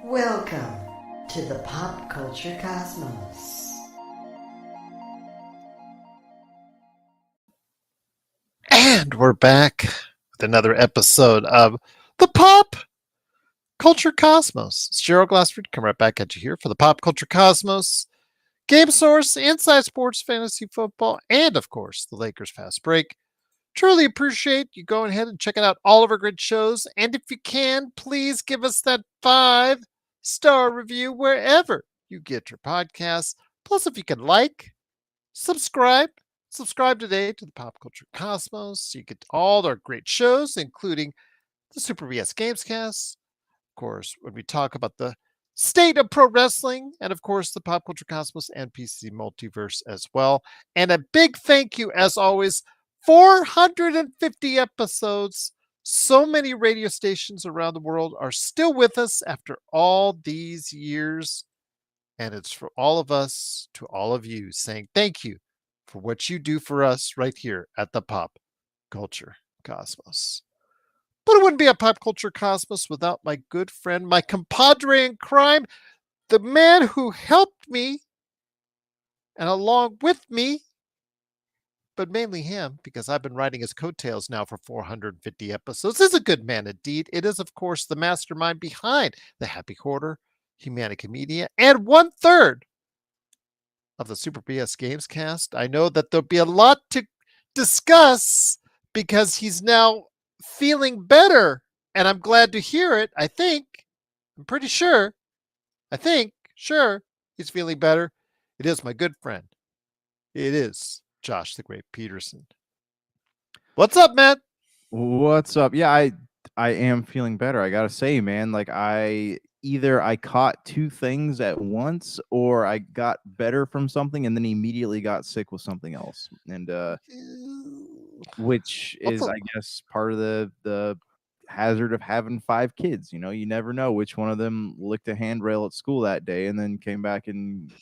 Welcome to the Pop Culture Cosmos. And we're back with another episode of the Pop Culture Cosmos. It's Gerald Glassford coming right back at you here for the Pop Culture Cosmos, Game Source, Inside Sports, Fantasy Football, and of course, the Lakers Fast Break. Truly appreciate you going ahead and checking out all of our great shows. And if you can, please give us that 5-star review wherever you get your podcasts. Plus, if you can subscribe. Subscribe today to the Pop Culture Cosmos so you get all our great shows, including the Super VS Gamescast. Of course, when we talk about the state of pro wrestling, and of course, the Pop Culture Cosmos and PC Multiverse as well. And a big thank you, as always, 450 episodes. So many radio stations around the world are still with us after all these years. And it's for all of us to all of you saying thank you for what you do for us right here at the Pop Culture Cosmos. But it wouldn't be a Pop Culture Cosmos without my good friend, my compadre in crime, the man who helped me and along with me, but mainly him, because I've been riding his coattails now for 450 episodes, is a good man indeed. It is, of course, the mastermind behind the Happy Hoarder, Humanica Media, and 1/3 of the Super BS Games cast. I know that there'll be a lot to discuss because he's now feeling better, and I'm glad to hear it. I'm pretty sure, sure, he's feeling better. It is my good friend. It is Josh the Great Peterson. What's up, man? What's up? Yeah, I am feeling better. I gotta say, man, like either I caught two things at once or I got better from something and then immediately got sick with something else. And which is I guess part of the hazard of having 5 kids. You know, you never know which one of them licked a handrail at school that day and then came back and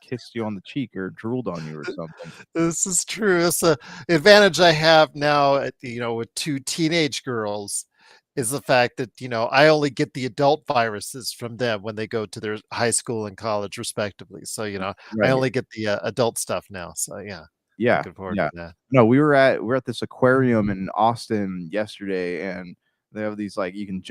kissed you on the cheek or drooled on you or something. This is true. It's an advantage I have now, with 2 teenage girls, is the fact that, I only get the adult viruses from them when they go to their high school and college respectively. So, I Right. only get the adult stuff now. So, yeah, Yeah, looking forward yeah. to that. No, we're at this aquarium in Austin yesterday, and they have these like you can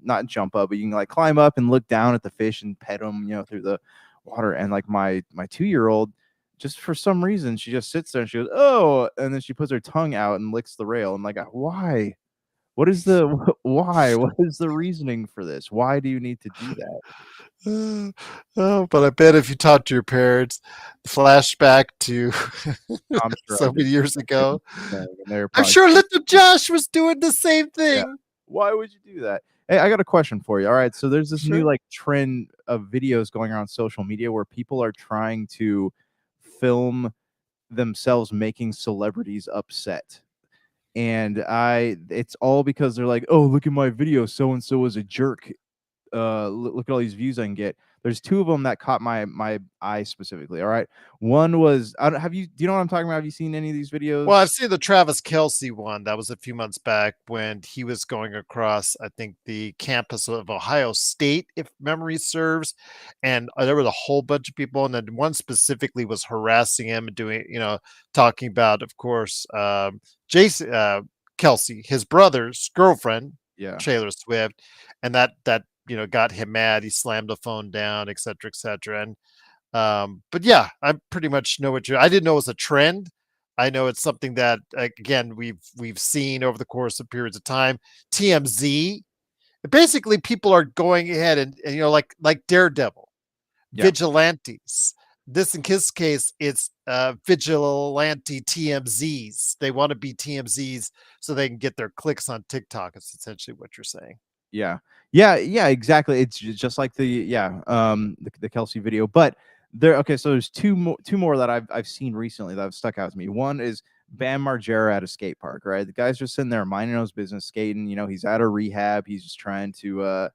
not jump up, but you can like climb up and look down at the fish and pet them, through the water. And like my 2-year-old, just for some reason, she just sits there and she goes, "Oh," and then she puts her tongue out and licks the rail. I'm like, why? What is the why? What is the reasoning for this? Why do you need to do that? Oh, but I bet if you talk to your parents, flashback to I'm sure I so did. many years ago, And they're I'm probably sure little Josh was doing the same yeah. thing. Why would you do that? Hey, I got a question for you. All right, so there's this new Sure. like trend of videos going around social media where people are trying to film themselves making celebrities upset. And it's all because they're like, "Oh, look at my video, so and so is a jerk. Look at all these views I can get." There's 2 of them that caught my eye specifically. All right. One was I don't do you know what I'm talking about? Have you seen any of these Well, I've videos? seen the Travis Kelce one. That was a few months back when he was going across, I think, the campus of Ohio State, if memory serves. And there was a whole bunch of people. And then one specifically was harassing him and doing, talking about, of course, Jason Kelsey, his brother's girlfriend, Yeah. Taylor Swift. And that, got him mad. He slammed the phone down, et cetera, et cetera. And, but yeah, I pretty much know I didn't know it was a trend. I know it's something that again we've seen over the course of periods of time. TMZ, basically, people are going ahead and like Daredevil, Yeah. vigilantes. This in his case, it's vigilante TMZs. They want to be TMZs so they can get their clicks on TikTok. It's essentially what you're saying. Yeah. Yeah, exactly. It's just like the Kelsey video. But okay, so there's two more that I've seen recently that have stuck out to me. One is Bam Margera at a skate park, right? The guy's just sitting there minding his business, skating. He's out of rehab. He's just trying to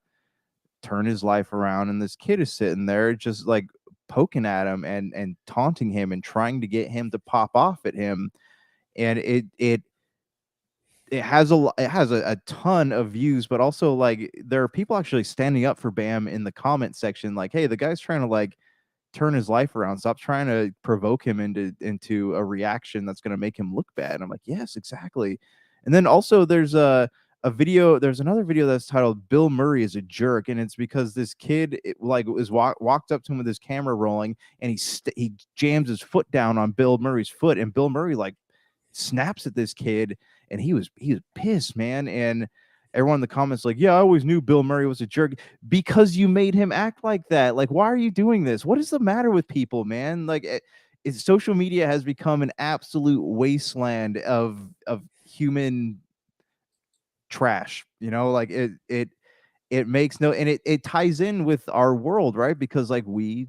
turn his life around. And this kid is sitting there just like poking at him and taunting him and trying to get him to pop off at him. And it has a ton of views, but also like there are people actually standing up for Bam in the comment section, like, hey, the guy's trying to like turn his life around. Stop trying to provoke him into a reaction that's going to make him look bad. And I'm like, yes, exactly. And then also there's another video that's titled "Bill Murray is a Jerk," and it's because this kid walked up to him with his camera rolling, and he jams his foot down on Bill Murray's foot, and Bill Murray like snaps at this kid, and he was pissed, man. And everyone in the comments like, yeah, I always knew Bill Murray was a jerk because you made him act like that. Like, why are you doing this? What is the matter with people, man? Like, social media has become an absolute wasteland of human trash. You know, like it makes no, and it ties in with our world, right? Because like we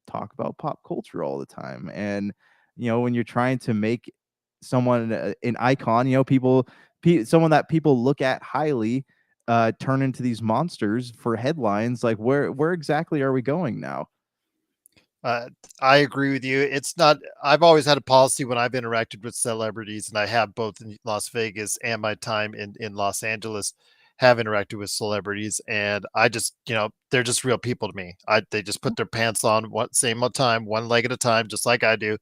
talk about pop culture all the time, and when you're trying to make someone an icon, someone that people look at highly, turn into these monsters for headlines. Like, where exactly are we going now? I agree with you. It's not. I've always had a policy when I've interacted with celebrities, and I have both in Las Vegas and my time in Los Angeles, have interacted with celebrities, and I just, they're just real people to me. They just put their pants on same time, one leg at a time, just like I do.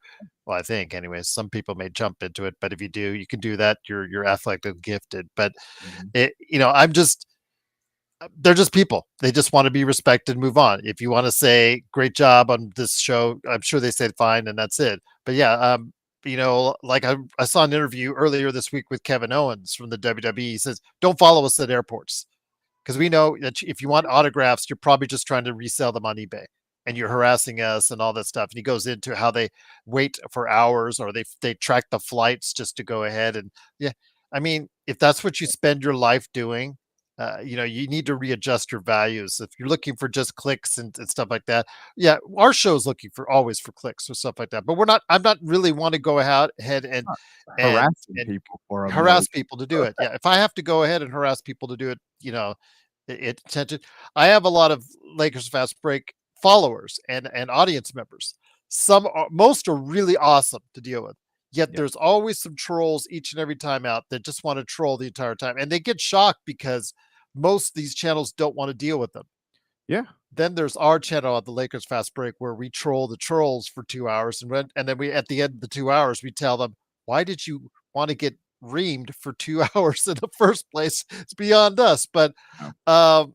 Well, I think, anyways. Some people may jump into it, but if you do, you can do that. You're athletically gifted. But I'm just they're just people. They just want to be respected and move on. If you want to say great job on this show, I'm sure they said fine and that's it. But yeah, like I saw an interview earlier this week with Kevin Owens from the WWE. He says, don't follow us at airports because we know that if you want autographs, you're probably just trying to resell them on eBay and you're harassing us and all that stuff. And he goes into how they wait for hours or they track the flights just to go ahead. And yeah, I mean, if that's what you spend your life doing, you need to readjust your values. If you're looking for just clicks and stuff like that, yeah, our show is looking for always for clicks or stuff like that. But I'm not really want to go ahead and and Harassing and people for them, harass people to do it. Yeah, if I have to go ahead and harass people to do it, attention. I have a lot of Lakers Fast Break followers and audience members. Most are really awesome to deal with. Yet there's always some trolls each and every time out that just want to troll the entire time, and they get shocked because most of these channels don't want to deal with them. Yeah. Then there's our channel at the Lakers Fast Break where we troll the trolls for 2 hours, and then we at the end of the 2 hours we tell them, why did you want to get reamed for 2 hours in the first place? It's beyond us. But the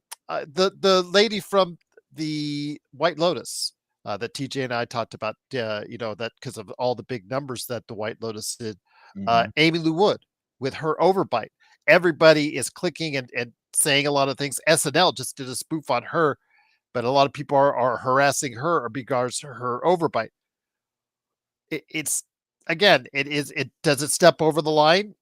lady from the White Lotus that TJ and I talked about, that because of all the big numbers that the White Lotus did, Amy Lou Wood with her overbite. Everybody is clicking and saying a lot of things. SNL just did a spoof on her, but a lot of people are harassing her regards to her overbite. It's again, it does it step over the line?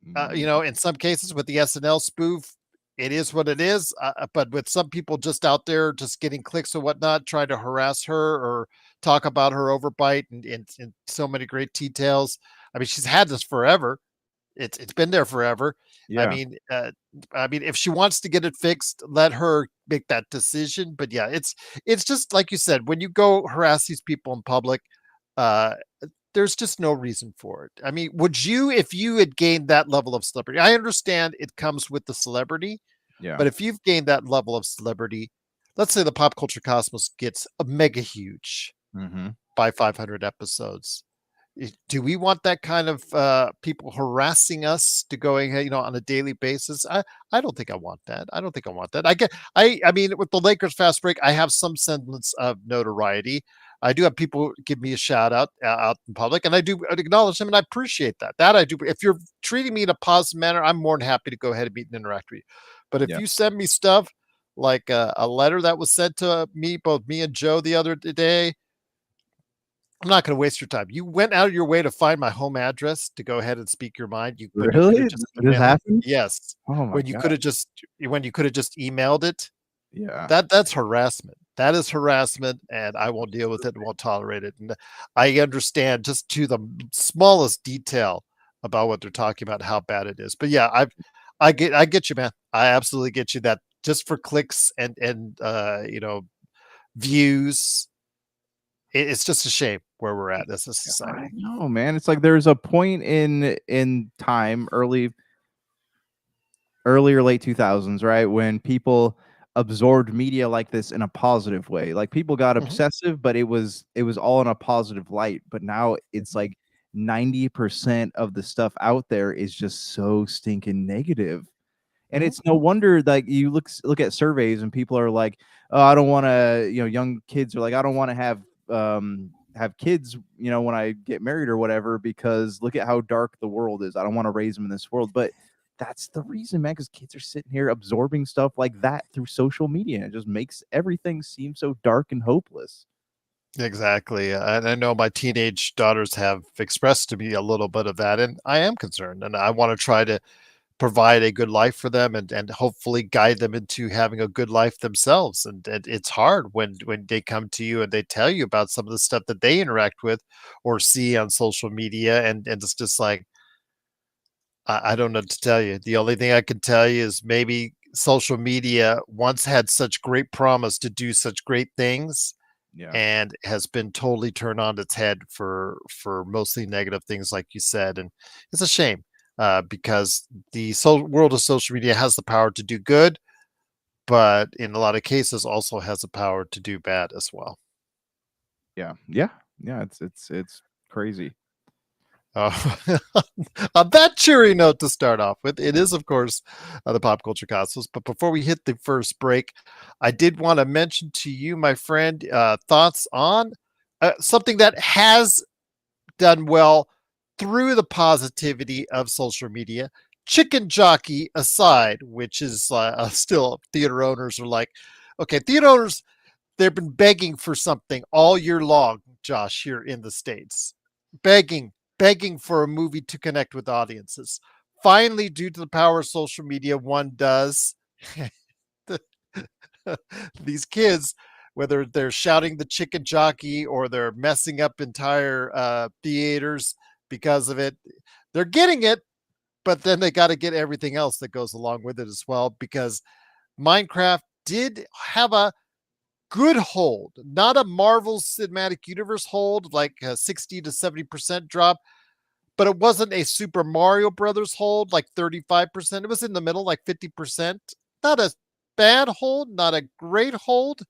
In some cases with the SNL spoof, it is what it is. But with some people just out there, just getting clicks or whatnot, trying to harass her or talk about her overbite and in so many great details. I mean, she's had this forever. It's been there forever. Yeah. I mean, if she wants to get it fixed, let her make that decision. But yeah, it's just like you said, when you go harass these people in public, uh, there's just no reason for it. I mean, would you, if you had gained that level of celebrity? I understand it comes with the celebrity, Yeah. but if you've gained that level of celebrity, let's say the pop culture cosmos gets a mega huge by 500 episodes. Do we want that kind of people harassing us to going, on a daily basis? I don't think I want that. I don't think I want that. I mean, with the Lakers Fast Break, I have some semblance of notoriety. I do have people give me a shout out in public, and I do acknowledge them, and I appreciate that. That I do. If you're treating me in a positive manner, I'm more than happy to go ahead and meet and interact with you. But if you send me stuff like a letter that was sent to me, both me and Joe the other day, I'm not going to waste your time. You went out of your way to find my home address to go ahead and speak your mind. When you could Really? have just This happened? yes. Oh my When you God. could have just emailed it. Yeah. That's harassment. That is harassment, and I won't deal with it and won't tolerate it. And I understand just to the smallest detail about what they're talking about, how bad it is. But yeah, I get you, man. I absolutely get you that just for clicks and views. It's just a shame where we're at as a I society. know, man. It's like there's a point in time early early or late 2000s, right? When people absorbed media like this in a positive way. Like people got Mhm, obsessive, but it was all in a positive light. But now it's like 90% of the stuff out there is just so stinking negative. And mhm, it's no wonder like you look at surveys and people are like, "Oh, I don't want to," young kids are like, "I don't want to have kids, when I get married or whatever because look at how dark the world is. I don't want to raise them in this world." But that's the reason, man, because kids are sitting here absorbing stuff like that through social media. And it just makes everything seem so dark and hopeless. exactly. And I know my teenage daughters have expressed to me a little bit of that, and I am concerned, and I want to try to provide a good life for them and hopefully guide them into having a good life themselves. And it's hard when they come to you and they tell you about some of the stuff that they interact with or see on social media, and it's just like I don't know what to tell you. The only thing I can tell you is maybe social media once had such great promise to do such great things Yeah. and has been totally turned on its head for mostly negative things like you said, and it's a shame because the world of social media has the power to do good, but in a lot of cases also has the power to do bad as well. Yeah. Yeah. Yeah. It's crazy. uh, on that cheery note to start off with, it is of course the pop culture cosmos, but before we hit the first break, I did want to mention to you, my friend, thoughts on something that has done well through the positivity of social media. Chicken jockey aside, which is still theater owners are like, okay, theater owners, they've been begging for something all year long, Josh, here in the States. Begging, begging for a movie to connect with audiences. Finally, due to the power of social media, one does. These kids, whether they're shouting the chicken jockey or they're messing up entire theaters because of it, they're getting it, but then they got to get everything else that goes along with it as well. Because Minecraft did have a good hold, not a Marvel Cinematic Universe hold, like a 60 to 70% drop, but it wasn't a Super Mario Brothers hold, like 35%. It was in the middle, like 50%. Not a bad hold, not a great hold,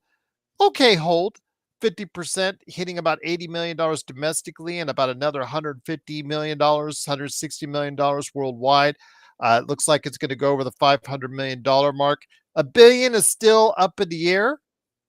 okay hold. 50%, hitting about $80 million domestically and about another $150 million, $160 million worldwide. It looks like it's going to go over the $500 million mark. A billion is still up in the air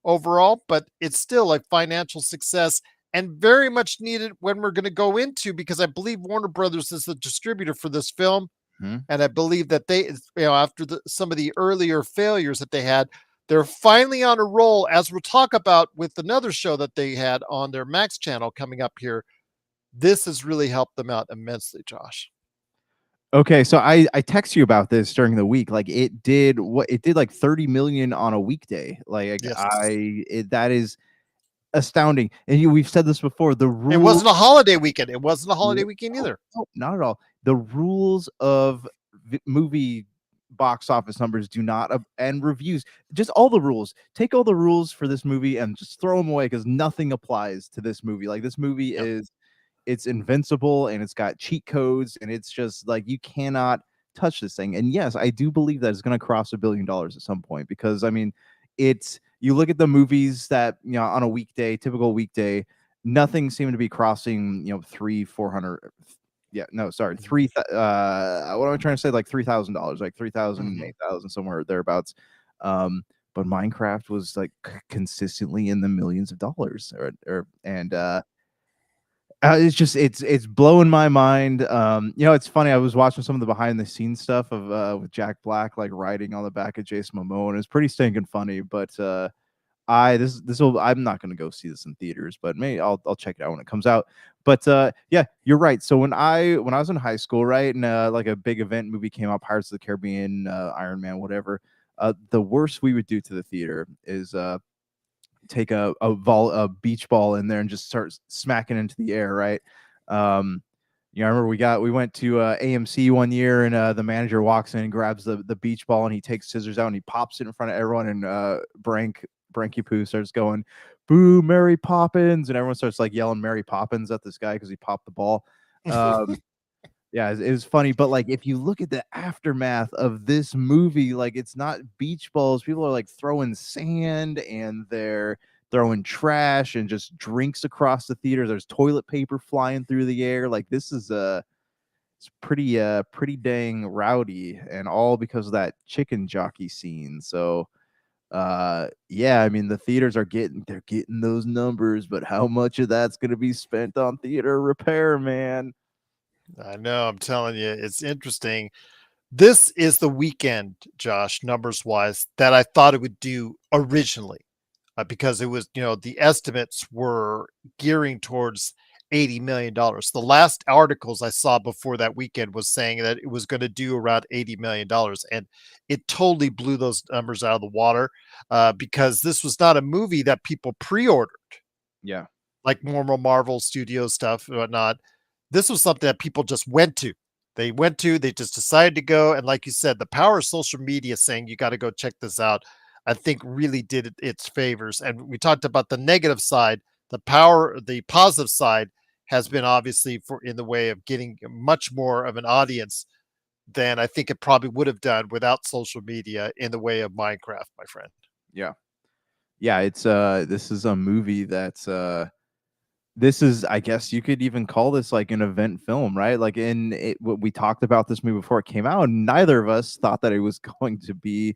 overall, but it's still a financial success and very much needed when we're going to go into, because I believe Warner Brothers is the distributor for this film. Hmm. And I believe that they, after some of the earlier failures that they had, they're finally on a roll, as we'll talk about with another show that they had on their Max channel coming up here. This has really helped them out immensely, Josh. Okay, so I text you about this during the week. Like it did like 30 million on a weekday. Like Yes. that is astounding. And we've said this before. The It rules. wasn't a holiday weekend. It wasn't a holiday No, weekend either. no, not at all. The rules of movie box office numbers do not and reviews. Just all the rules. Take all the rules for this movie and just throw them away because nothing applies to this movie. Like this movie Yep. is it's invincible and it's got cheat codes and it's just like you cannot touch this thing. And yes, I do believe that it's going to cross $1 billion at some point because I mean, it's you look at the movies that on a weekday, typical weekday, nothing seemed to be crossing 300 400. Yeah, no, sorry, Mhm. what am I trying to say? Like $3,000, like 3,000 Mhm. 8,000 somewhere thereabouts. But Minecraft was like consistently in the millions of dollars, it's just it's blowing my mind. It's funny. I was watching some of the behind the scenes stuff of with Jack Black like riding on the back of Jason Momoa, and it's pretty stinking funny. But I this will I'm not gonna go see this in theaters, but maybe I'll check it out when it comes out. But yeah, you're right. So when I was in high school, right, and like a big event movie came out, Pirates of the Caribbean, Iron Man, whatever. The worst we would do to the theater is take a beach ball in there and just start smacking into the air, right? Um, I remember we went to AMC one year, and the manager walks in and grabs the beach ball, and he takes scissors out and he pops it in front of everyone, and Branky Poo starts going, "Boo, Mary Poppins!" and everyone starts like yelling Mary Poppins at this guy because he popped the ball. Um, Yeah, it was funny, but like if you look at the aftermath of this movie, like it's not beach balls. People are like throwing sand and they're throwing trash and just drinks across the theater. There's toilet paper flying through the air. Like this is it's pretty dang rowdy, and all because of that chicken jockey scene. So yeah, I mean the theaters are getting those numbers, but how much of that's gonna be spent on theater repair, man? I know, I'm telling you, it's interesting. This is the weekend, Josh, numbers wise, that I thought it would do originally, because it was, the estimates were gearing towards $80 million. The last articles I saw before that weekend was saying that it was going to do around $80 million, and it totally blew those numbers out of the water, because this was not a movie that people pre-ordered Yeah. like normal Marvel Studio stuff and whatnot. This was something that people just went to. They just decided to go. And like you said, the power of social media saying you got to go check this out, I think really did its favors. And we talked about the negative side, the positive side has been obviously for in the way of getting much more of an audience than I think it probably would have done without social media in the way of Minecraft, my friend. Yeah. Yeah, it's this is a movie that's this is, I guess you could even call this like an event film, right? Like we talked about this movie before it came out, and neither of us thought that it was going to be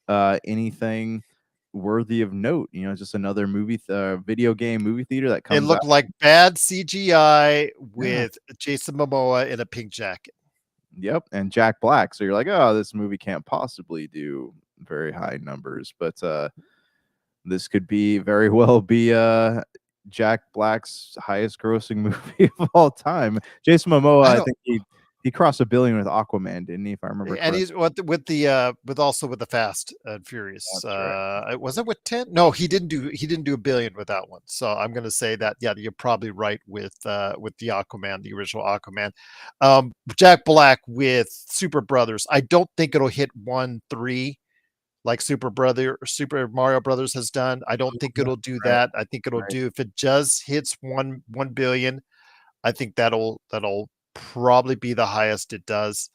anything worthy of note. You know, just another video game movie theater that It comes out. looked like bad CGI Yeah. with Jason Momoa in a pink jacket. Yep, and Jack Black. So you're like, oh, this movie can't possibly do very high numbers, but this could be very well be Jack Black's highest grossing movie of all time. Jason Momoa, I I don't think he crossed $1 billion with Aquaman, didn't he? If I remember and correctly. he's with the Fast and Furious. That's right. Was it with 10? No, he didn't do a billion with that one. So I'm going to say that yeah, you're probably right with the Aquaman, the original Aquaman. Jack Black with Super Brothers. I don't think it'll hit 1.3 like Super Mario Brothers has done. I don't think it'll do Right, that. I think it'll right. do if it just hits 1 billion. I think that'll probably be the highest it does,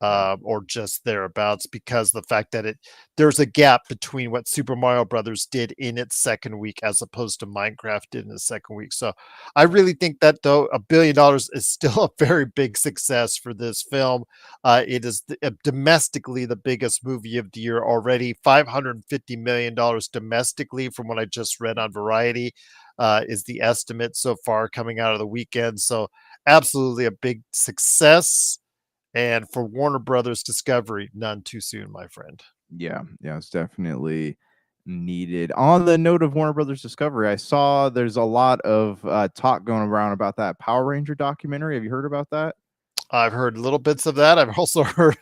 Yeah. or just thereabouts, because the fact that there's a gap between what Super Mario Brothers did in its second week as opposed to Minecraft did in the second week. So I really think that though $1 billion is still a very big success for this film. It is domestically the biggest movie of the year already. $550 million domestically, from what I just read on Variety, is the estimate so far coming out of the weekend. So absolutely a big success. And for Warner Brothers Discovery, none too soon, my friend. Yeah, yeah, it's definitely needed. On the note of Warner Brothers Discovery, I saw there's a lot of talk going around about that Power Ranger documentary. Have you heard about that? I've heard little bits of that. I've also heard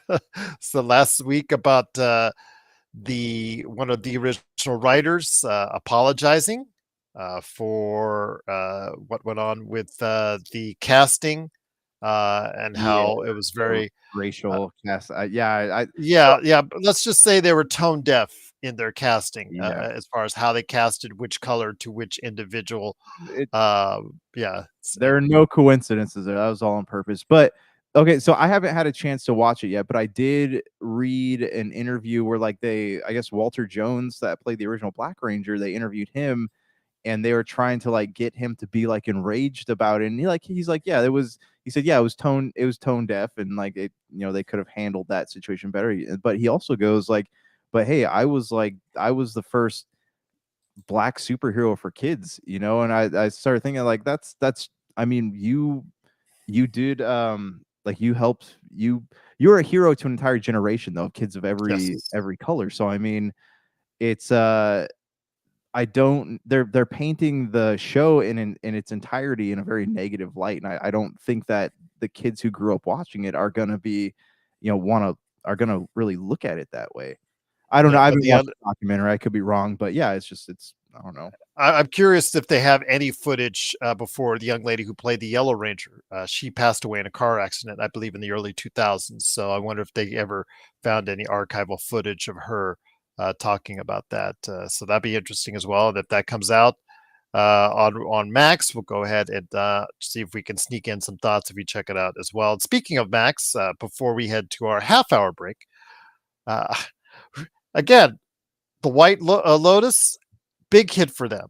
so last week about the one of the original writers apologizing for what went on with the casting, and Yeah, how it was the very racial cast. Yeah, yeah, yeah, but let's just say they were tone deaf in their casting, yeah. as far as how they casted which color to which individual. It, Yeah, there are no coincidences there. That was all on purpose. But okay, so I haven't had a chance to watch it yet, but I did read an interview where like I guess Walter Jones that played the original Black Ranger, they interviewed him and they were trying to like get him to be like enraged about it. And he's like, yeah, he said, yeah, it was tone deaf, and like they could have handled that situation better. But he also goes like, but hey, I was the first black superhero for kids, and I started thinking like that's I mean, you did like you helped you're a hero to an entire generation though of kids of yes, every color. So I mean, it's I don't they're painting the show in its entirety in a very negative light. And I don't think that the kids who grew up watching it are gonna be, are gonna really look at it that way. I don't know. yeah, I but haven't watched the documentary. I could be wrong, but yeah, it's I don't know. I'm curious if they have any footage before the young lady who played the Yellow Ranger. She passed away in a car accident, I believe, in the early 2000s. So I wonder if they ever found any archival footage of her talking about that. So that'd be interesting as well. If that comes out, on Max. We'll go ahead and see if we can sneak in some thoughts if you check it out as well. And speaking of Max, before we head to our half-hour break, uh, again, the White Lotus, big hit for them.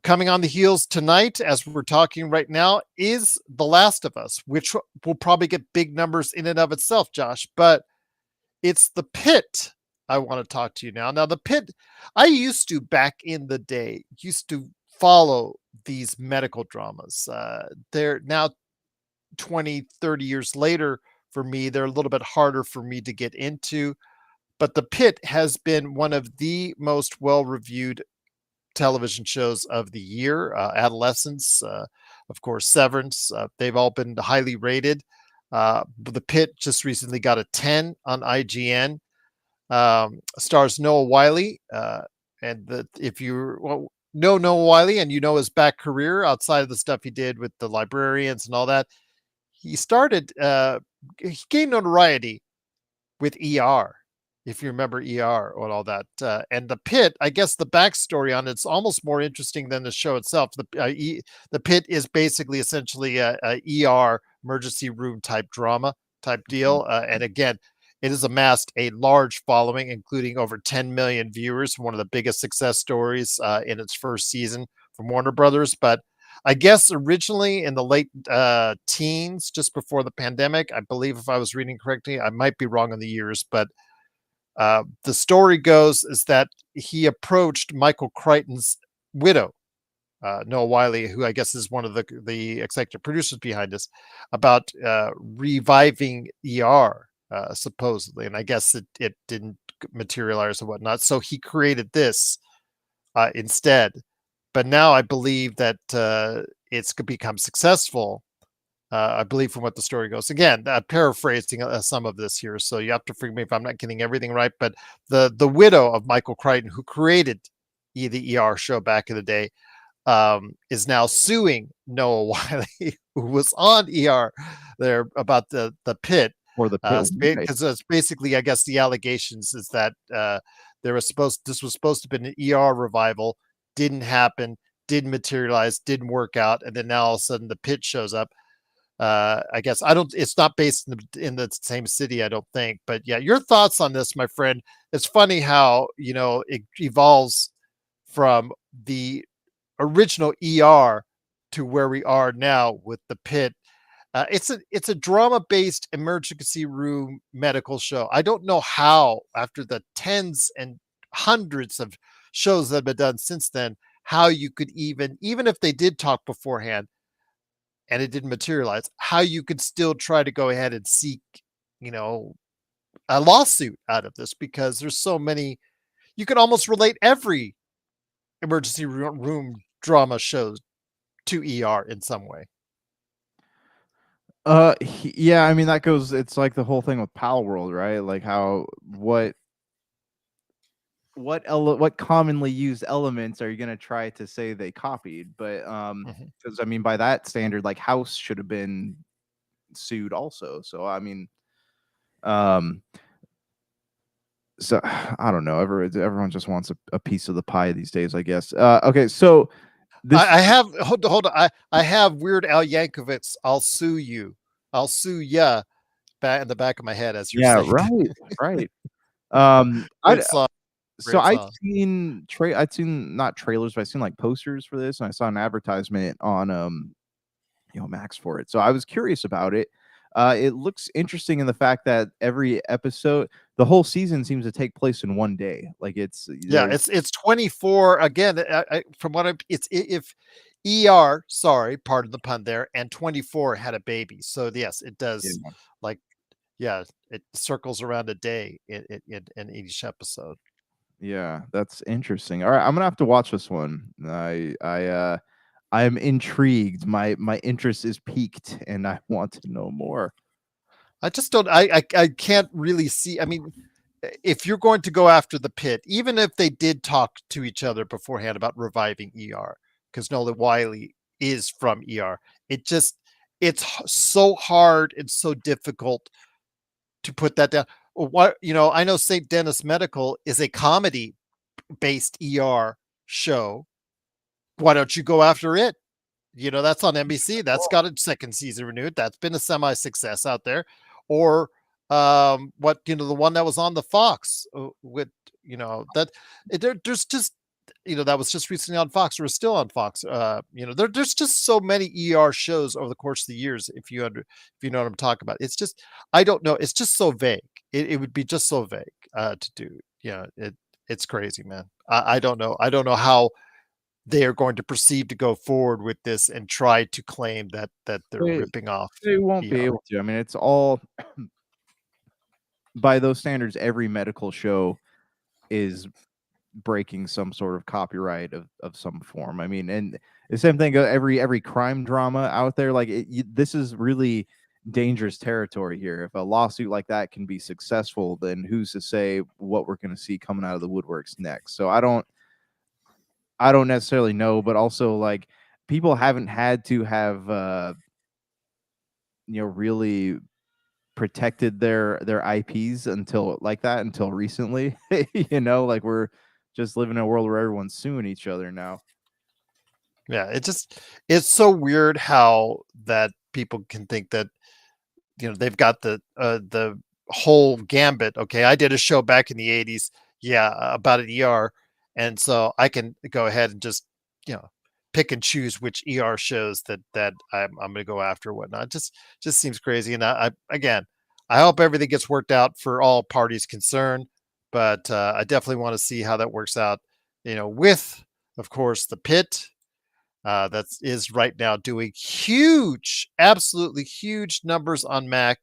Coming on the heels tonight, as we're talking right now, is The Last of Us, which will probably get big numbers in and of itself, Josh. But it's the Pitt I want to talk to you now. Now, the Pitt, I used to, back in the day, used to follow these medical dramas. They're now 20, 30 years later for me. They're a little bit harder for me to get into. But the Pitt has been one of the most well-reviewed television shows of the year. Adolescence, of course, Severance. They've all been highly rated. The Pitt just recently got a 10 on IGN. Stars Noah Wiley, and if you know Noah Wiley and you know his back career outside of the stuff he did with the Librarians and all that, he gained notoriety with ER. If you remember ER and all that, and the Pitt, I guess the backstory on it's almost more interesting than the show itself. The Pitt is basically essentially a ER emergency room type drama type deal, and again, it has amassed a large following, including over 10 million viewers. One of the biggest success stories in its first season from Warner Brothers. But I guess originally in the late teens, just before the pandemic, I believe, if I was reading correctly, I might be wrong on the years, but the story goes is that he approached Michael Crichton's widow, Noah Wiley, who I guess is one of the executive producers behind this, about reviving ER, supposedly. And I guess it didn't materialize or whatnot. So he created this instead. But now I believe that it's become successful. I believe from what the story goes. Again, paraphrasing some of this here, so you have to forgive me if I'm not getting everything right. But the widow of Michael Crichton, who created the ER show back in the day, is now suing Noah Wiley, who was on ER there, about the Pitt. Or the Pitt, Because it's basically, I guess, the allegations is that this was supposed to be an ER revival, didn't happen, didn't materialize, didn't work out, and then now all of a sudden the Pitt shows up. I guess it's not based in the same city, I don't think. But yeah, your thoughts on this, my friend. It's funny how, it evolves from the original ER to where we are now with the Pitt. It's a drama-based emergency room medical show. I don't know how, after the tens and hundreds of shows that have been done since then, how you could even if they did talk beforehand and it didn't materialize, how you could still try to go ahead and seek, a lawsuit out of this, because there's so many. You could almost relate every emergency room drama shows to ER in some way. Yeah, I mean that goes. It's like the whole thing with Pal World, right? Like how what commonly used elements are you going to try to say they copied? But because I mean, by that standard, like House should have been sued also. So I mean, so I don't know. Everyone just wants a piece of the pie these days, I guess. Okay, so I have hold on. I have Weird Al Yankovic's "I'll sue you, I'll sue ya" back in the back of my head as you're saying. Right. Great song. So I'd seen not trailers, but I've seen like posters for this, and I saw an advertisement on Max for it. So I was curious about it. It looks interesting in the fact that every episode, the whole season seems to take place in one day. Like it's 24 again. From what it's if ER, sorry, pardon the pun there, and 24 had a baby. So yes, it does. It circles around a day in each episode. Yeah, that's interesting. All right, I'm gonna have to watch this one. I'm intrigued. My interest is piqued, and I want to know more. I just don't. I can't really see. I mean, if you're going to go after the Pitt, even if they did talk to each other beforehand about reviving ER, because Noah Wiley is from ER, it's so hard and so difficult to put that down. What I know St. Denis Medical is a comedy based ER show, why don't you go after it? That's on NBC. That's got a second season renewed. That's been a semi success out there. Or the one that was on the Fox with, that there's just, that was just recently on Fox or is still on Fox. There's just so many ER shows over the course of the years. If you know what I'm talking about, it's just, I don't know. It's just so vague. It would be just so vague to do. It's crazy, man. I don't know. I don't know how they are going to proceed to go forward with this and try to claim that they're They ripping off they won't be ER. able to. I mean, it's all by those standards. Every medical show is breaking some sort of copyright of some form. I mean, and the same thing. Every crime drama out there, like this is really dangerous territory here. If a lawsuit like that can be successful, then who's to say what we're going to see coming out of the woodworks next? So I don't necessarily know, but also like people haven't had to have really protected their IPs until recently. Like we're just living in a world where everyone's suing each other now. Yeah, it's so weird how that people can think that they've got the whole gambit. Okay, I did a show back in the 80s, yeah, about an ER, and so I can go ahead and just you know pick and choose which ER shows that I'm going to go after or whatnot. Just seems crazy, and again, I hope everything gets worked out for all parties concerned, but I definitely want to see how that works out. With of course the Pitt that is right now doing huge, absolutely huge numbers on Mac.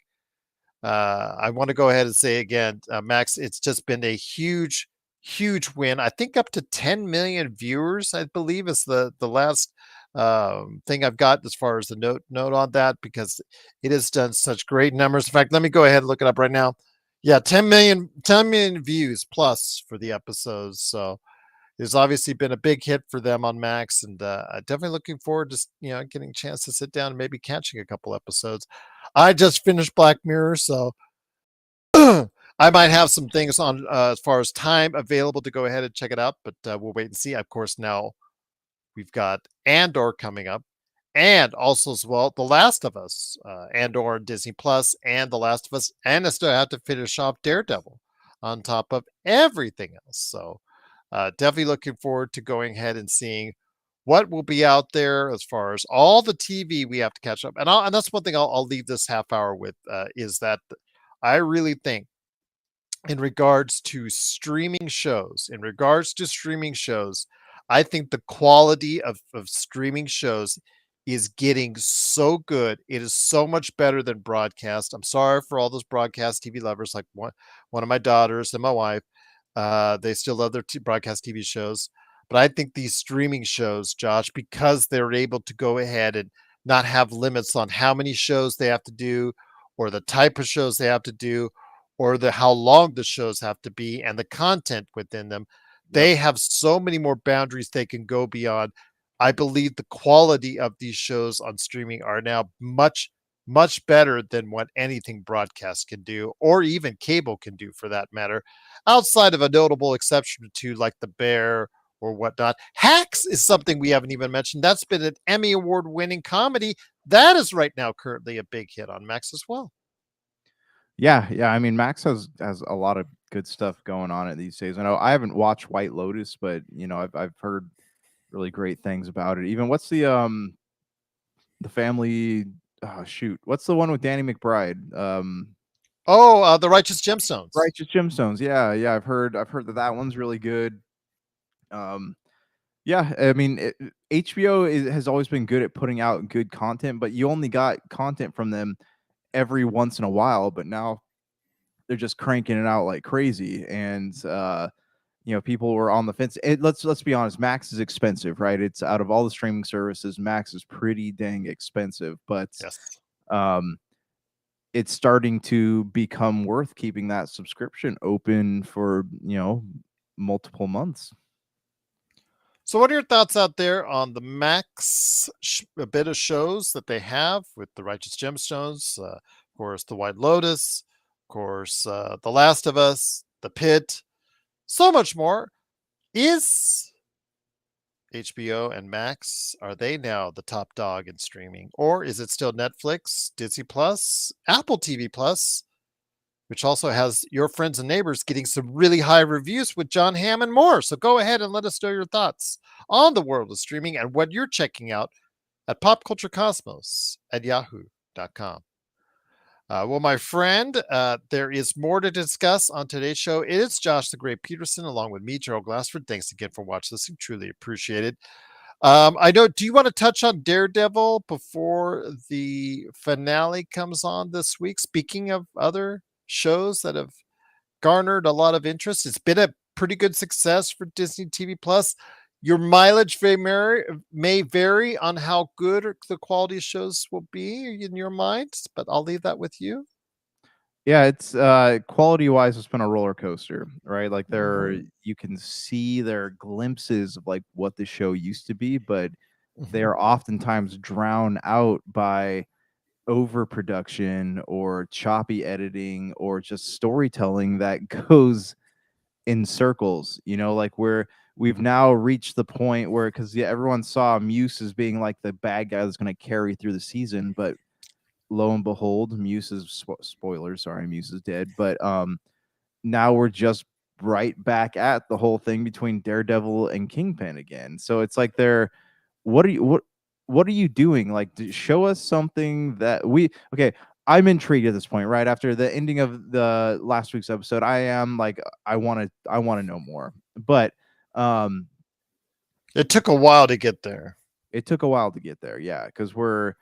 I want to go ahead and say again, Max, it's just been a huge, huge win. I think up to 10 million viewers, I believe, is the last thing I've got as far as the note on that, because it has done such great numbers. In fact, let me go ahead and look it up right now. Yeah, 10 million views plus for the episodes. So it's obviously been a big hit for them on Max, and definitely looking forward to getting a chance to sit down and maybe catching a couple episodes. I just finished Black Mirror, so I might have some things on as far as time available to go ahead and check it out, but we'll wait and see. Of course, now we've got Andor coming up, and also as well, The Last of Us, Andor on Disney Plus, and The Last of Us, and I still have to finish off Daredevil on top of everything else. So definitely looking forward to going ahead and seeing what will be out there as far as all the TV we have to catch up. And that's one thing I'll leave this half hour with is that I really think in regards to streaming shows, I think the quality of streaming shows is getting so good. It is so much better than broadcast. I'm sorry for all those broadcast TV lovers, like one of my daughters and my wife. They still love their broadcast TV shows. But I think these streaming shows, Josh, because they're able to go ahead and not have limits on how many shows they have to do, or the type of shows they have to do, or the how long the shows have to be, and the content within them. Yep. They have so many more boundaries they can go beyond. I believe the quality of these shows on streaming are now much, much better than what anything broadcast can do, or even cable can do for that matter, outside of a notable exception or two like The Bear or whatnot. Hacks is something we haven't even mentioned. That's been an Emmy Award winning comedy. That is right now currently a big hit on Max as well. Yeah. I mean, Max has a lot of good stuff going on it these days. I know I haven't watched White Lotus, but I've heard really great things about it. Even what's the family? Oh, shoot, what's the one with Danny McBride? The Righteous Gemstones. Righteous Gemstones. Yeah. I've heard that one's really good. Yeah. I mean, HBO has always been good at putting out good content, but you only got content from them every once in a while. But now they're just cranking it out like crazy, and people were on the fence. Let's be honest, Max is expensive, right? It's out of all the streaming services, Max is pretty dang expensive, but Yes. it's starting to become worth keeping that subscription open for multiple months. So, what are your thoughts out there on the Max a bit of shows that they have with the Righteous Gemstones, of course, the White Lotus, of course, the Last of Us, the Pit, so much more? Is HBO and Max, are they now the top dog in streaming? Or is it still Netflix, Disney Plus, Apple TV Plus, which also has Your Friends and Neighbors getting some really high reviews with John Hamm and more. So go ahead and let us know your thoughts on the world of streaming and what you're checking out at popculturecosmos at yahoo.com. Well, my friend, there is more to discuss on today's show. It is Josh the Great Peterson, along with me, Gerald Glassford. Thanks again for watching this. Truly appreciate it. I know, do you want to touch on Daredevil before the finale comes on this week? Speaking of other shows that have garnered a lot of interest, it's been a pretty good success for Disney TV Plus. Your mileage may vary on how good the quality shows will be in your mind, but I'll leave that with you. Yeah, it's quality wise, it's been a roller coaster, right? Like Mhm. you can see there are glimpses of like what the show used to be, but they Mhm. are oftentimes drowned out by overproduction or choppy editing or just storytelling that goes in circles. Like we've now reached the point where, because yeah, everyone saw Muse as being like the bad guy that's going to carry through the season, but lo and behold, Muse is spoilers. Sorry, Muse is dead. But now we're just right back at the whole thing between Daredevil and Kingpin again. So it's like what are you what are you doing? Like, show us something that we okay. I'm intrigued at this point, right after the ending of the last week's episode. I am like, I want to know more. But um, It took a while to get there. it took a while to get there, yeah, because we're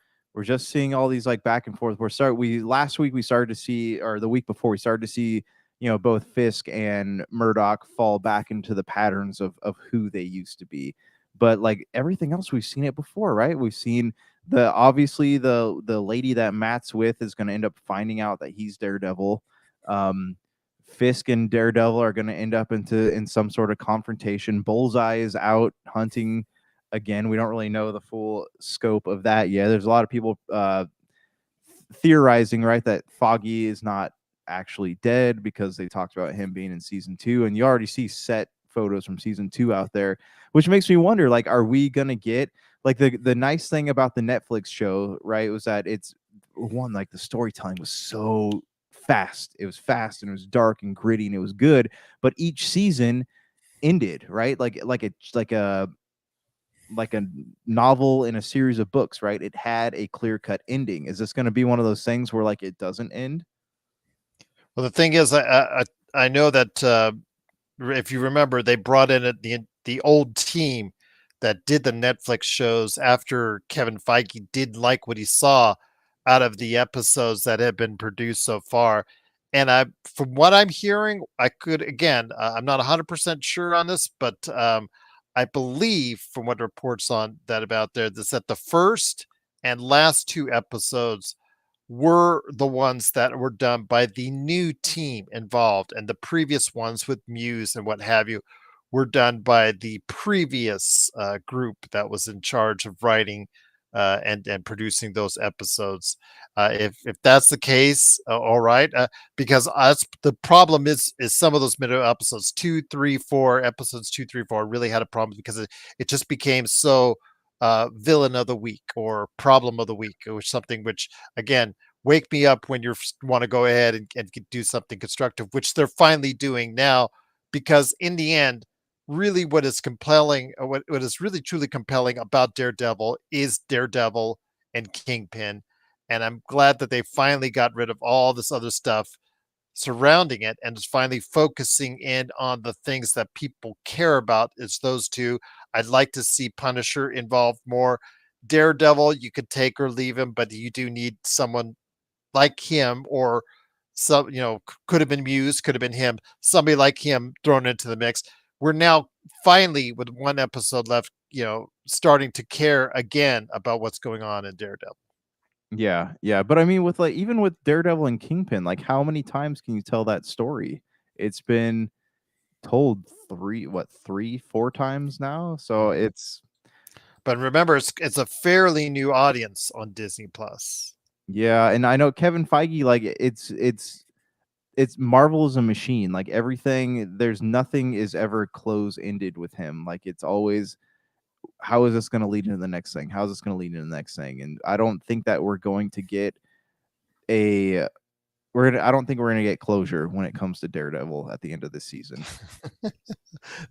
just seeing all these like back and forth. We last week we started to see, or the week before we started to see, both Fisk and Murdoch fall back into the patterns of who they used to be. But like everything else, we've seen it before, right? We've seen obviously the lady that Matt's with is going to end up finding out that he's Daredevil. Um, Fisk and Daredevil are going to end up in some sort of confrontation. Bullseye is out hunting again. We don't really know the full scope of that yet. There's a lot of people theorizing, right, that Foggy is not actually dead because they talked about him being in season 2, and you already see set photos from season 2 out there, which makes me wonder, like, are we gonna get like the nice thing about the Netflix show, right, was that it's one, like the storytelling was so fast. It was fast and it was dark and gritty and it was good, but each season ended, right, like a novel in a series of books, right? It had a clear-cut ending. Is this going to be one of those things where like it doesn't end? Well, the thing is, I know that if you remember, they brought in the old team that did the Netflix shows after Kevin Feige didn't like what he saw out of the episodes that had been produced so far. And from what I'm hearing, I could again, I'm not 100% sure on this, but I believe from what reports on that about there, is that the first and last two episodes were the ones that were done by the new team involved, and the previous ones with Muse and what have you were done by the previous group that was in charge of writing and producing those episodes. If that's the case, all right. Because us, the problem is some of those middle episodes, 2, 3, 4 episodes, 2, 3, 4 really had a problem because it just became so villain of the week or problem of the week or something which again wake me up when you want to go ahead and do something constructive, which they're finally doing now. Because in the end, really what is compelling, what is really truly compelling about Daredevil is Daredevil and Kingpin. And I'm glad that they finally got rid of all this other stuff surrounding it and is finally focusing in on the things that people care about is those two. I'd like to see Punisher involved more. Daredevil, you could take or leave him, but you do need someone like him or some, could have been Muse, could have been him, somebody like him thrown into the mix. We're now finally with one episode left, starting to care again about what's going on in Daredevil. Yeah, yeah. But I mean, with like even with Daredevil and Kingpin, like how many times can you tell that story? It's been told three, 4 times now. So Mhm. it's But remember, it's a fairly new audience on Disney Plus. yeah, and I know Kevin Feige, like it's Marvel is a machine. Like everything, there's nothing is ever close ended with him. Like it's always how is this going to lead into the next thing? How is this going to lead into the next thing? And I don't think that we're going to get I don't think we're gonna get closure when it comes to Daredevil at the end of this season.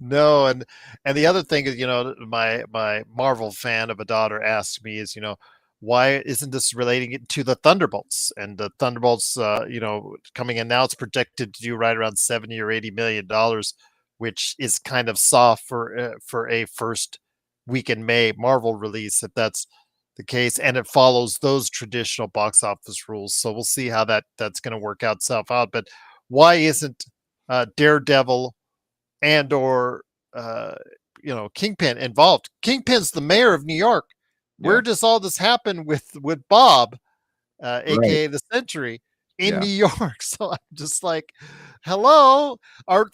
No, and the other thing is, my Marvel fan of a daughter asked me is, why isn't this relating it to the Thunderbolts? And the Thunderbolts, coming in now, it's projected to do right around 70 or 80 million dollars, which is kind of soft for a first week in May Marvel release, if that's the case, and it follows those traditional box office rules. So we'll see how that's going to work out itself out. But why isn't Daredevil and or uh, Kingpin involved? Kingpin's the mayor of New York. Where Yeah. does all this happen with Bob, Right. aka the Century, in Yeah. New York? So I'm just like, hello, I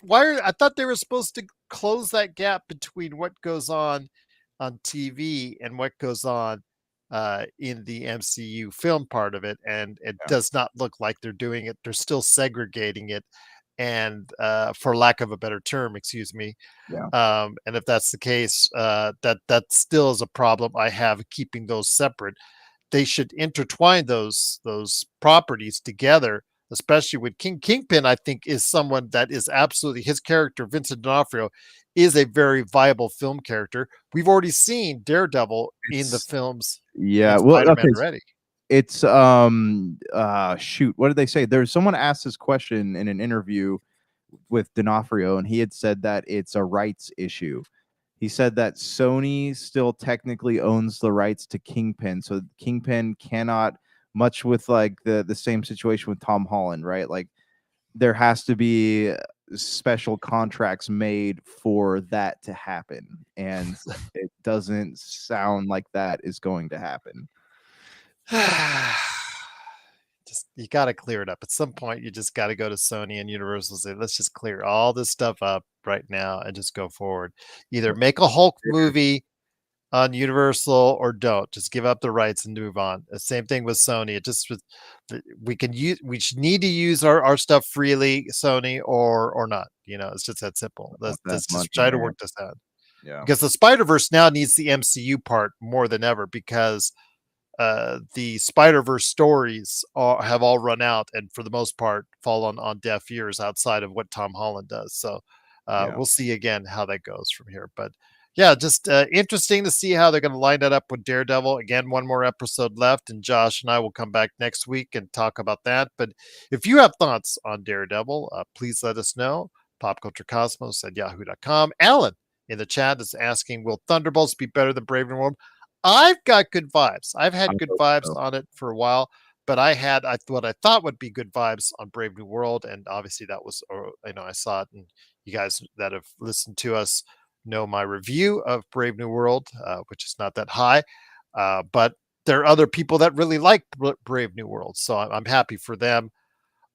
thought they were supposed to close that gap between what goes on TV and what goes on in the MCU film part of it, and it Yeah. does not look like they're doing it. They're still segregating it, and for lack of a better term, excuse me. Yeah. And if that's the case, that still is a problem I have keeping those separate. They should intertwine those properties together, especially with Kingpin. I think is someone that is absolutely, his character Vincent D'Onofrio is a very viable film character. We've already seen Daredevil in the It's films yeah. in Well, Spider-Man okay. already. It's shoot. What did they say? There's someone asked this question in an interview with D'Onofrio, and he had said that it's a rights issue. He said that Sony still technically owns the rights to Kingpin, so Kingpin cannot, much with like the same situation with Tom Holland, right? Like there has to be special contracts made for that to happen, and it doesn't sound like that is going to happen. Just, you got to clear it up at some point. You just got to go to Sony and Universal and say, let's just clear all this stuff up right now and just go forward. Either make a Hulk movie on Universal or don't. Just give up the rights and move on. The same thing with Sony. It just we need to use our stuff freely, Sony, or not. It's just that simple. Want that Let's money, just try to man. work this out. Yeah. Because the Spider-Verse now needs the MCU part more than ever, because the Spider-Verse stories have all run out, and for the most part fall on deaf ears outside of what Tom Holland does. So Yeah. we'll see again how that goes from here. But yeah, just interesting to see how they're going to line that up with Daredevil. Again, one more episode left, and Josh and I will come back next week and talk about that. But if you have thoughts on Daredevil, please let us know. popculturecosmos@yahoo.com. Alan in the chat is asking, will Thunderbolts be better than Brave New World? I've got good vibes. I've had I good hope vibes so. on it for a while, but what I thought would be good vibes on Brave New World, and obviously that was, I saw it, and you guys that have listened to us know my review of Brave New World, which is not that high, but there are other people that really like Brave New World, so I'm happy for them.